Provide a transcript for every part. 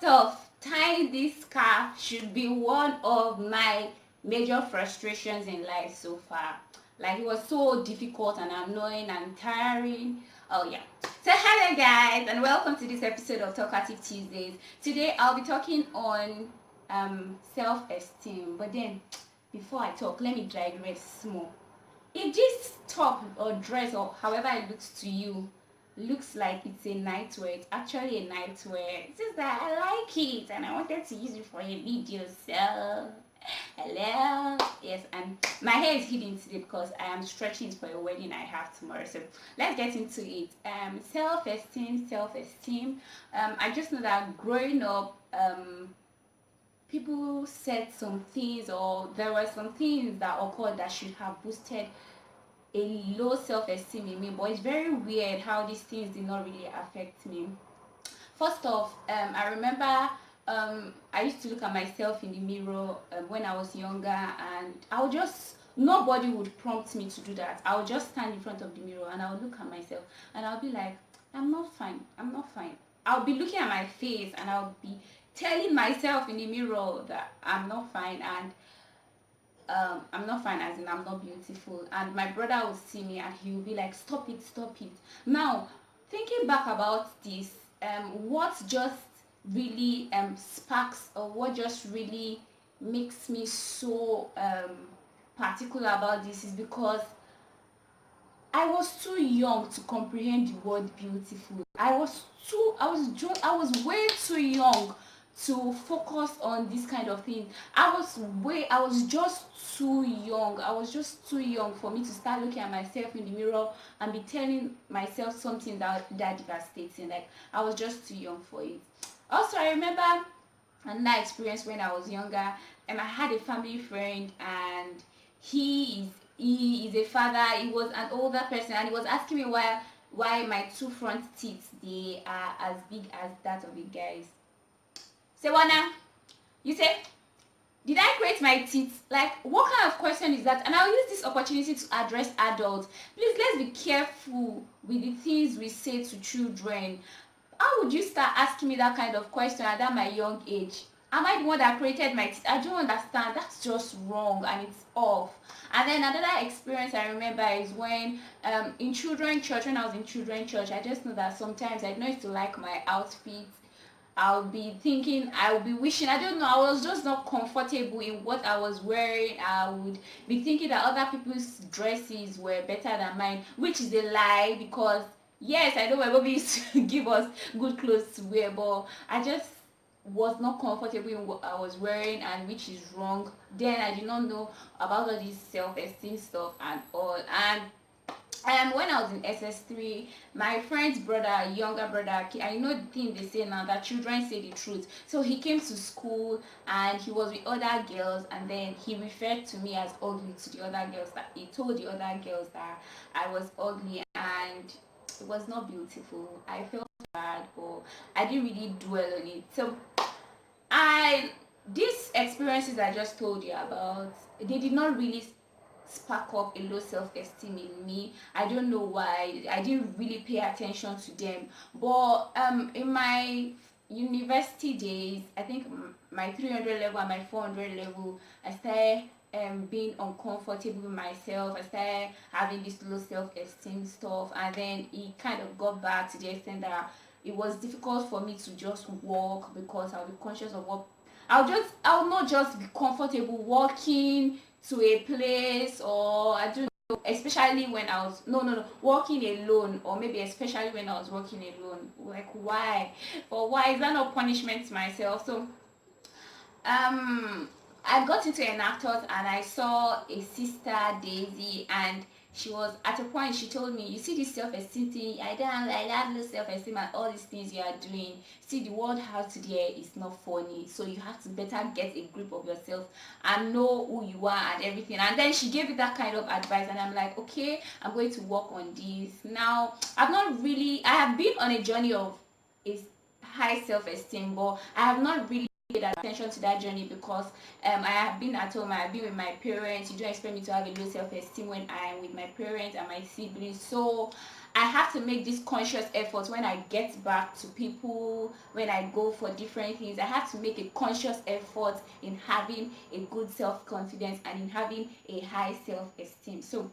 First off, tying this scarf should be one of my major frustrations in life so far. Like, it was so difficult and annoying and tiring. Oh yeah. So hello guys, and welcome to this episode of Talkative Tuesdays. Today I'll be talking on self-esteem. But then before I talk, let me digress small. If this top or dress or however it looks to you looks like it's a nightwear, it's actually a nightwear. It's just that I like it and I wanted to use it for a video. So hello, yes, and my hair is hidden today because I am stretching it for a wedding I have tomorrow. So let's get into it. Self-esteem. I just know that growing up, people said some things, or there were some things that occurred that should have boosted a low self-esteem in me, but it's very weird how these things did not really affect me. First off, I remember I used to look at myself in the mirror when I was younger, and I would just, nobody would prompt me to do that. I would just stand in front of the mirror and I would look at myself and I'll be like, I'm not fine, I'm not fine. I'll be looking at my face and I'll be telling myself in the mirror that I'm not fine, and I'm not fine as in I'm not beautiful. And my brother would see me and he would be like, stop it, stop it. Now, thinking back about this, what just really sparks, or what just really makes me so particular about this is because I was too young to comprehend the word beautiful. I was way too young to focus on this kind of thing. I was just too young. I was just too young for me to start looking at myself in the mirror and be telling myself something that devastating. Like, I was just too young for it. Also, I remember another experience when I was younger, and I had a family friend, and he is a father. He was an older person, and he was asking me why my two front teeth, they are as big as that of a guy's. Say what now? You say, did I create my teeth? Like, what kind of question is that? And I'll use this opportunity to address adults. Please, let's be careful with the things we say to children. How would you start asking me that kind of question at that my young age? Am I the one that created my teeth? I don't understand. That's just wrong and it's off. And then another experience I remember is when in children church, when I was in children church, I just know that sometimes I used to like my outfits. I'll be thinking, I'll be wishing, I don't know, I was just not comfortable in what I was wearing. I would be thinking that other people's dresses were better than mine, which is a lie, because yes, I know my mom used to give us good clothes to wear, but I just was not comfortable in what I was wearing, and which is wrong. Then I did not know about all this self-esteem stuff and all. And when I was in SS3, my friend's brother, younger brother, I know the thing they say now, that children say the truth. So he came to school and he was with other girls, and then he referred to me as ugly to the other girls. That he told the other girls that I was ugly, and it was not beautiful. I felt bad, but I didn't really dwell on it. So these experiences I just told you about, they did not really spark up a low self-esteem in me. I don't know why. I didn't really pay attention to them. But in my university days, I think my 300 level and my 400 level, I started being uncomfortable with myself. I started having this low self-esteem stuff, and then it kind of got back to the extent that it was difficult for me to just walk, because I'll be conscious of what I'll not just be comfortable walking to a place, or I don't know, especially when I was walking alone, or maybe especially when I was walking alone. Like, why? Or why is that not punishment to myself? So I got into an actor's and I saw a sister, Daisy, and she was at a point, she told me, you see this self-esteem thing, I have no self-esteem, and all these things you are doing, see, the world out there is not funny, so you have to better get a grip of yourself and know who you are and everything. And then she gave me that kind of advice, and I'm like, okay, I'm going to work on this. Now, I have been on a journey of high self-esteem, but I have not really paid attention to that journey, because I have been at home, I have been with my parents. You don't expect me to have a low self-esteem when I am with my parents and my siblings. So I have to make this conscious effort when I get back to people, when I go for different things. I have to make a conscious effort in having a good self-confidence and in having a high self-esteem. So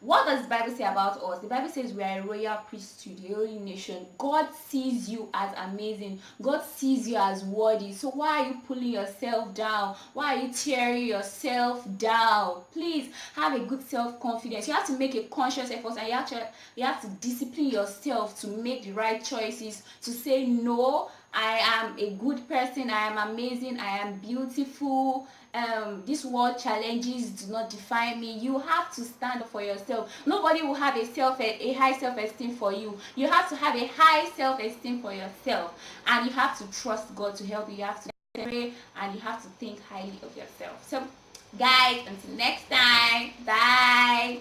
what does the Bible say about us? The Bible says we are a royal priesthood, a holy nation. God sees you as amazing. God sees you as worthy. So why are you pulling yourself down? Why are you tearing yourself down? Please have a good self-confidence. You have to make a conscious effort, and you have to discipline yourself to make the right choices, to say no. I am a good person. I am amazing. I am beautiful. This world challenges do not define me. You have to stand up for yourself. Nobody will have a high self-esteem for you. You have to have a high self-esteem for yourself, and you have to trust God to help you. You have to pray, and you have to think highly of yourself. So guys, until next time, bye.